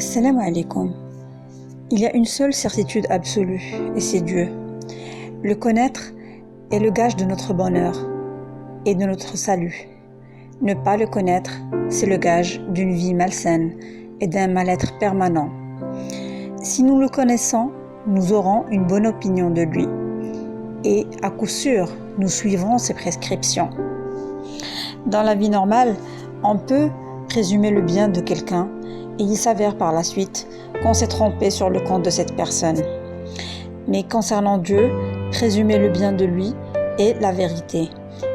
Assalamu alaikum. Il y a une seule certitude absolue, et c'est Dieu. Le connaître est le gage de notre bonheur et de notre salut. Ne pas le connaître, c'est le gage d'une vie malsaine et d'un mal-être permanent. Si nous le connaissons, nous aurons une bonne opinion de lui. Et à coup sûr, nous suivrons ses prescriptions. Dans la vie normale, on peut présumer le bien de quelqu'un et il s'avère par la suite qu'on s'est trompé sur le compte de cette personne. Mais concernant Dieu, présumer le bien de lui est la vérité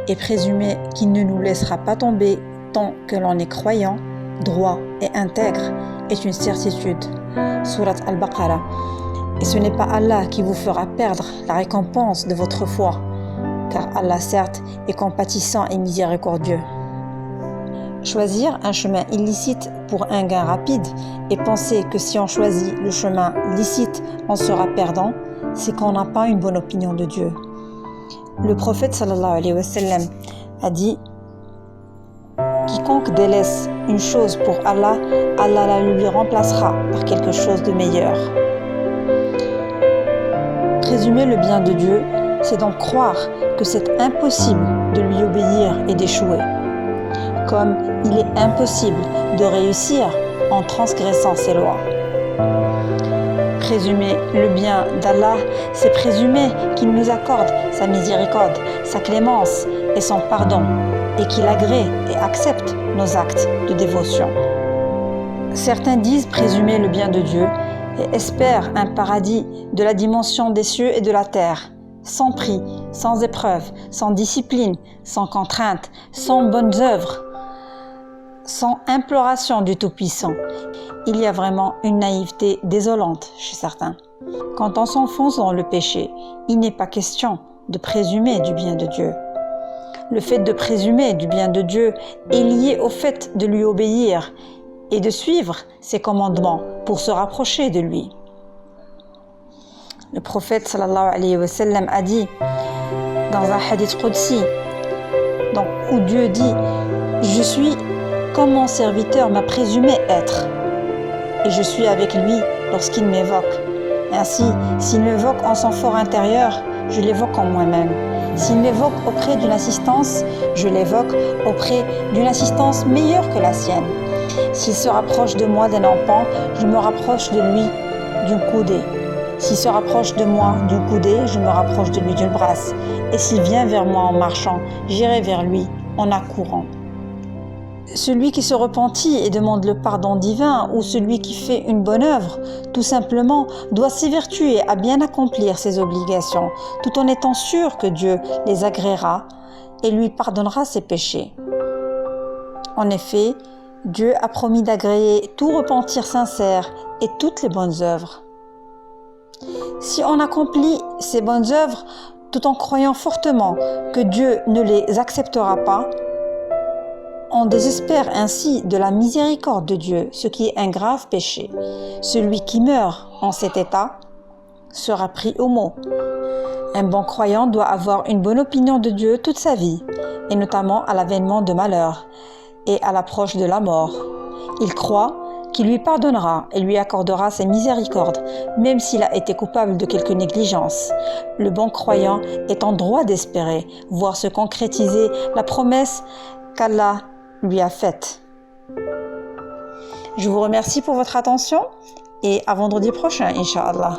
et présumer qu'il ne nous laissera pas tomber tant que l'on est croyant, droit et intègre est une certitude. Sourate Al-Baqarah. Et ce n'est pas Allah qui vous fera perdre la récompense de votre foi, car Allah certes est compatissant et miséricordieux. Choisir un chemin illicite pour un gain rapide et penser que si on choisit le chemin licite, on sera perdant, c'est qu'on n'a pas une bonne opinion de Dieu. Le prophète sallallahu alayhi wa sallam a dit « Quiconque délaisse une chose pour Allah, Allah la lui remplacera par quelque chose de meilleur. » Présumer le bien de Dieu, c'est donc croire que c'est impossible de lui obéir et d'échouer. Comme il est impossible de réussir en transgressant ses lois. Présumer le bien d'Allah, c'est présumer qu'il nous accorde sa miséricorde, sa clémence et son pardon, et qu'il agrée et accepte nos actes de dévotion. Certains disent présumer le bien de Dieu et espèrent un paradis de la dimension des cieux et de la terre, sans prix, sans épreuve, sans discipline, sans contrainte, sans bonnes œuvres, sans imploration du Tout-Puissant. Il y a vraiment une naïveté désolante chez certains. Quand on s'enfonce dans le péché, il n'est pas question de présumer du bien de Dieu. Le fait de présumer du bien de Dieu est lié au fait de lui obéir et de suivre ses commandements pour se rapprocher de lui. Le prophète sallallahu alayhi wa sallam a dit dans un hadith qudsi, où Dieu dit « Je suis comme mon serviteur m'a présumé être, et je suis avec lui lorsqu'il m'évoque. Ainsi, s'il m'évoque en son fort intérieur, je l'évoque en moi-même. S'il m'évoque auprès d'une assistance, je l'évoque auprès d'une assistance meilleure que la sienne. S'il se rapproche de moi d'un empan, je me rapproche de lui d'une coudée. S'il se rapproche de moi d'une coudée, je me rapproche de lui d'une brasse. Et s'il vient vers moi en marchant, j'irai vers lui en accourant. » Celui qui se repentit et demande le pardon divin ou celui qui fait une bonne œuvre, tout simplement, doit s'évertuer à bien accomplir ses obligations, tout en étant sûr que Dieu les agréera et lui pardonnera ses péchés. En effet, Dieu a promis d'agréer tout repentir sincère et toutes les bonnes œuvres. Si on accomplit ces bonnes œuvres tout en croyant fortement que Dieu ne les acceptera pas, on désespère ainsi de la miséricorde de Dieu, ce qui est un grave péché. Celui qui meurt en cet état sera pris au mot. Un bon croyant doit avoir une bonne opinion de Dieu toute sa vie, et notamment à l'avènement de malheur et à l'approche de la mort. Il croit qu'il lui pardonnera et lui accordera ses miséricordes, même s'il a été coupable de quelque négligence. Le bon croyant est en droit d'espérer voir se concrétiser la promesse qu'Allah lui a faite. Je vous remercie pour votre attention et à vendredi prochain, Inch'Allah.